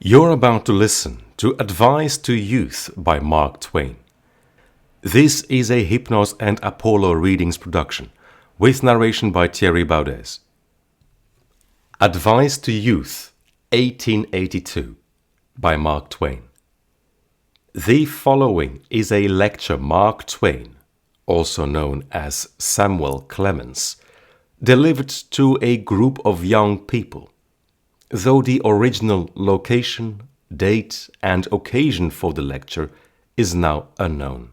You're about to listen to Advice to Youth by Mark Twain. This is a Hypnos and Apollo Readings production, with narration by Thierry Baudès. Advice to Youth, 1882, by Mark Twain. The following is a lecture Mark Twain, also known as Samuel Clemens, delivered to a group of young people. Though the original location, date, and occasion for the lecture is now unknown.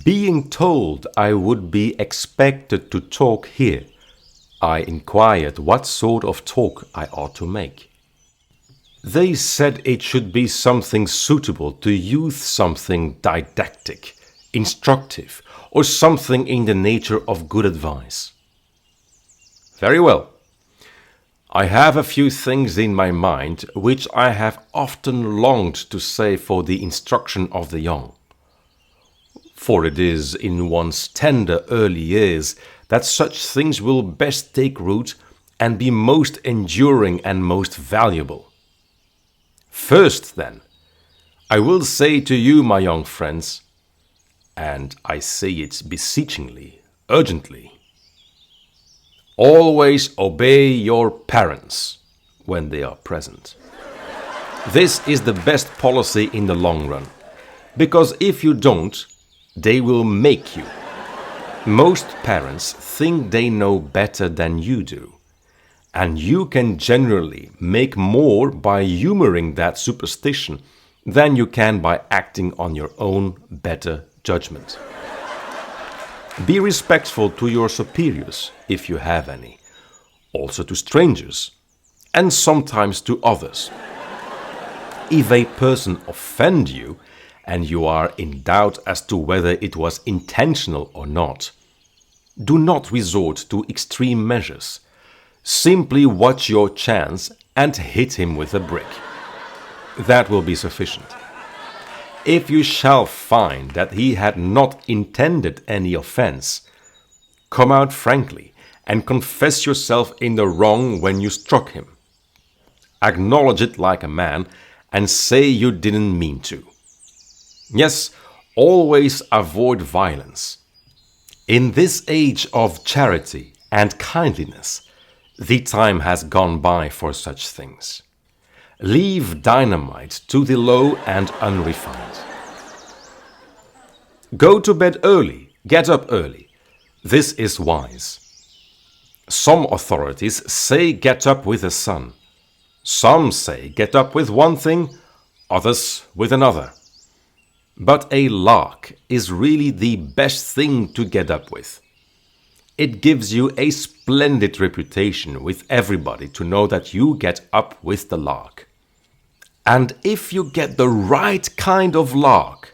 Being told I would be expected to talk here, I inquired what sort of talk I ought to make. They said it should be something suitable to youth, something didactic, instructive, or something in the nature of good advice. Very well. I have a few things in my mind which I have often longed to say for the instruction of the young. For it is in one's tender early years that such things will best take root and be most enduring and most valuable. First, then, I will say to you, my young friends, and I say it beseechingly, urgently, always obey your parents when they are present. This is the best policy in the long run, because if you don't, they will make you. Most parents think they know better than you do, and you can generally make more by humoring that superstition than you can by acting on your own better judgment. Be respectful to your superiors, if you have any, also to strangers, and sometimes to others. If a person offend you, and you are in doubt as to whether it was intentional or not, do not resort to extreme measures. Simply watch your chance and hit him with a brick. That will be sufficient. If you shall find that he had not intended any offense, come out frankly and confess yourself in the wrong when you struck him. Acknowledge it like a man and say you didn't mean to. Yes, always avoid violence. In this age of charity and kindliness, the time has gone by for such things. Leave dynamite to the low and unrefined. Go to bed early, get up early. This is wise. Some authorities say get up with the sun. Some say get up with one thing, others with another. But a lark is really the best thing to get up with. It gives you a splendid reputation with everybody to know that you get up with the lark. And if you get the right kind of lark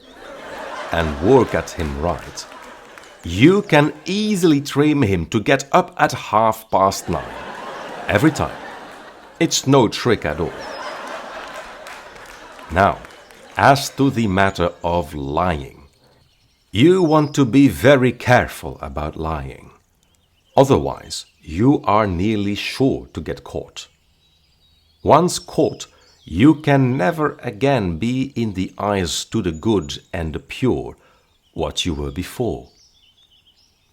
and work at him right, you can easily train him to get up at 9:30 every time. It's no trick at all. Now, as to the matter of lying, you want to be very careful about lying. Otherwise, you are nearly sure to get caught. Once caught, you can never again be in the eyes to the good and the pure what you were before.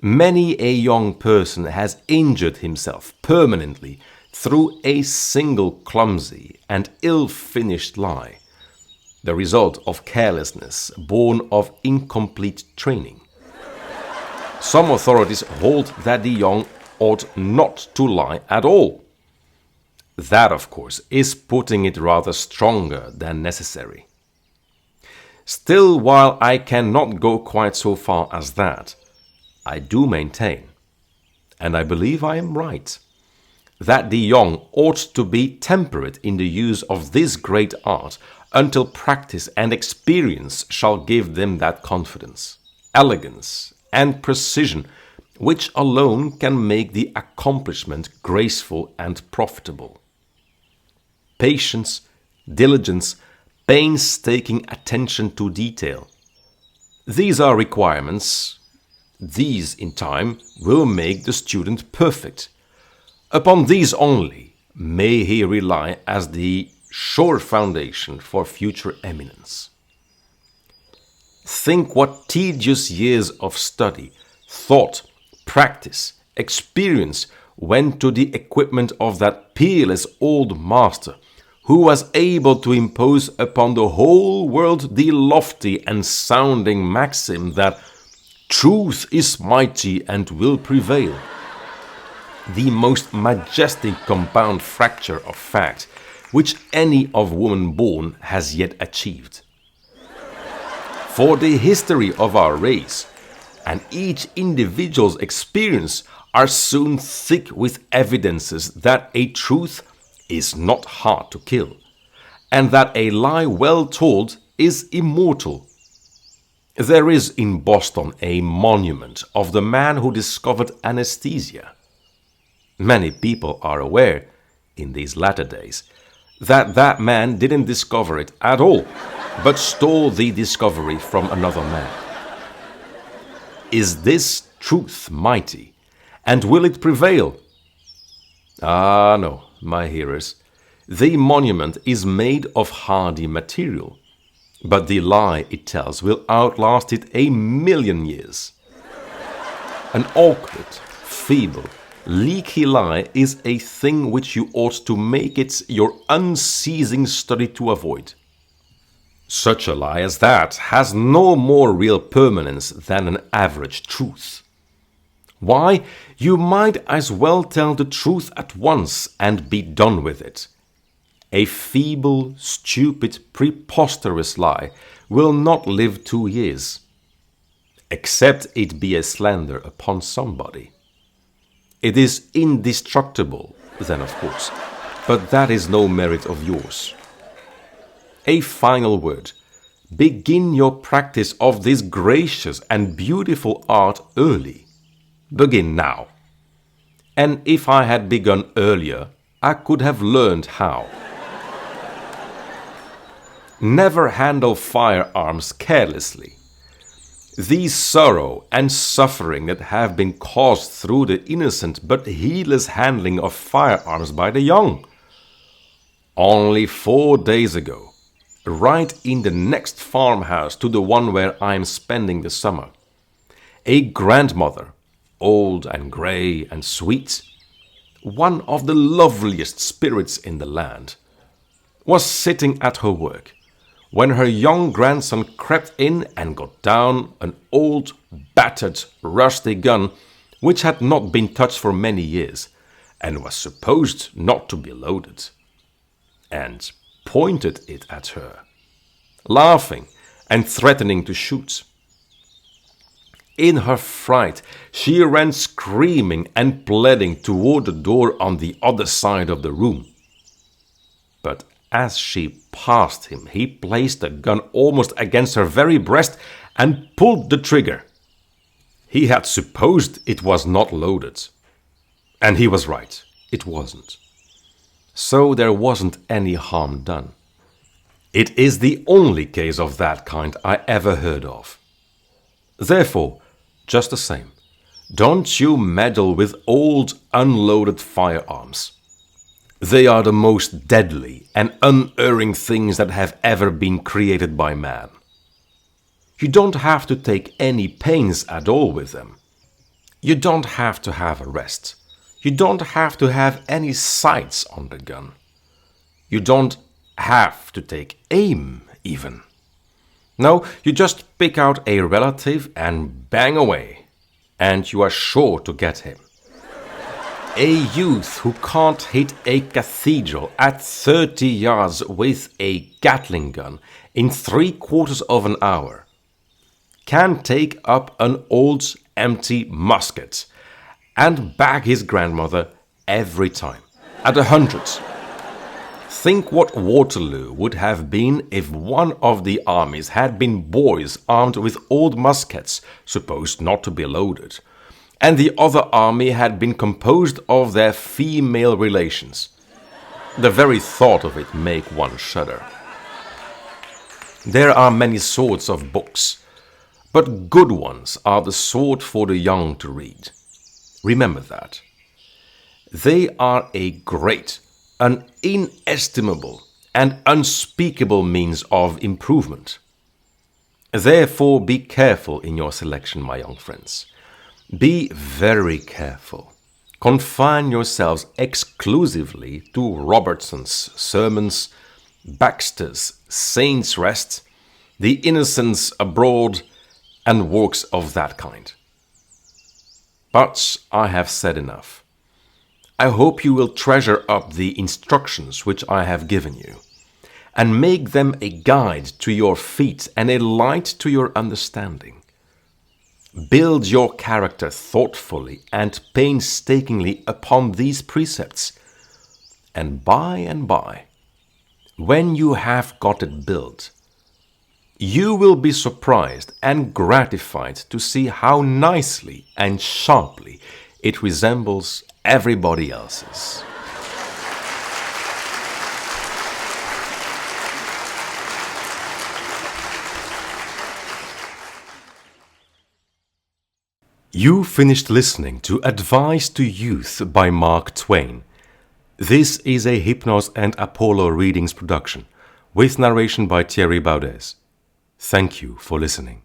Many a young person has injured himself permanently through a single clumsy and ill-finished lie, the result of carelessness born of incomplete training. Some authorities hold that the young ought not to lie at all. That, of course, is putting it rather stronger than necessary. Still, while I cannot go quite so far as that, I do maintain, and I believe I am right, that the young ought to be temperate in the use of this great art until practice and experience shall give them that confidence, elegance, and precision which alone can make the accomplishment graceful and profitable. patience, diligence, painstaking attention to detail. These are requirements. These, in time, will make the student perfect. Upon these only may he rely as the sure foundation for future eminence. Think what tedious years of study, thought, practice, experience went to the equipment of that peerless old master, who was able to impose upon the whole world the lofty and sounding maxim that truth is mighty and will prevail. The most majestic compound fracture of fact which any of woman born has yet achieved. For the history of our race and each individual's experience are soon thick with evidences that a truth is not hard to kill, and that a lie well told is immortal. There is in Boston a monument of the man who discovered anesthesia. Many people are aware, in these latter days, that that man didn't discover it at all, but stole the discovery from another man. Is this truth mighty, and will it prevail? Ah, no, my hearers, the monument is made of hardy material, but the lie it tells will outlast it 1,000,000 years. An awkward, feeble, leaky lie is a thing which you ought to make it your unceasing study to avoid. Such a lie as that has no more real permanence than an average truth. Why, you might as well tell the truth at once and be done with it. A feeble, stupid, preposterous lie will not live 2 years, except it be a slander upon somebody. It is indestructible, then, of course, but that is no merit of yours. A final word. Begin your practice of this gracious and beautiful art early. Begin now. And if I had begun earlier, I could have learned how. Never handle firearms carelessly. The sorrow and suffering that have been caused through the innocent but heedless handling of firearms by the young. Only 4 days ago, right in the next farmhouse to the one where I am spending the summer, a grandmother, old and grey and sweet, one of the loveliest spirits in the land, was sitting at her work, when her young grandson crept in and got down an old, battered, rusty gun which had not been touched for many years and was supposed not to be loaded, and pointed it at her, laughing and threatening to shoot. In her fright, she ran screaming and pleading toward the door on the other side of the room. But as she passed him, he placed the gun almost against her very breast and pulled the trigger. He had supposed it was not loaded. And he was right, it wasn't. So there wasn't any harm done. It is the only case of that kind I ever heard of. Therefore, just the same, don't you meddle with old unloaded firearms. They are the most deadly and unerring things that have ever been created by man. You don't have to take any pains at all with them. You don't have to have a rest. You don't have to have any sights on the gun. You don't have to take aim, even. No, you just pick out a relative and bang away, and you are sure to get him. A youth who can't hit a cathedral at 30 yards with a Gatling gun in 3/4 of an hour can take up an old empty musket and bag his grandmother every time, at 100. Think what Waterloo would have been if one of the armies had been boys armed with old muskets, supposed not to be loaded, and the other army had been composed of their female relations. The very thought of it make one shudder. There are many sorts of books, but good ones are the sort for the young to read. Remember that. They are a great, an inestimable, and unspeakable means of improvement. Therefore, be careful in your selection, my young friends. Be very careful. Confine yourselves exclusively to Robertson's sermons, Baxter's Saints' Rest, The Innocents Abroad, and works of that kind. But I have said enough. I hope you will treasure up the instructions which I have given you, and make them a guide to your feet and a light to your understanding. Build your character thoughtfully and painstakingly upon these precepts, and by, when you have got it built, you will be surprised and gratified to see how nicely and sharply it resembles everybody else's. You finished listening to Advice to Youth by Mark Twain. This is a Hypnos and Apollo Readings production, with narration by Thierry Baudès. Thank you for listening.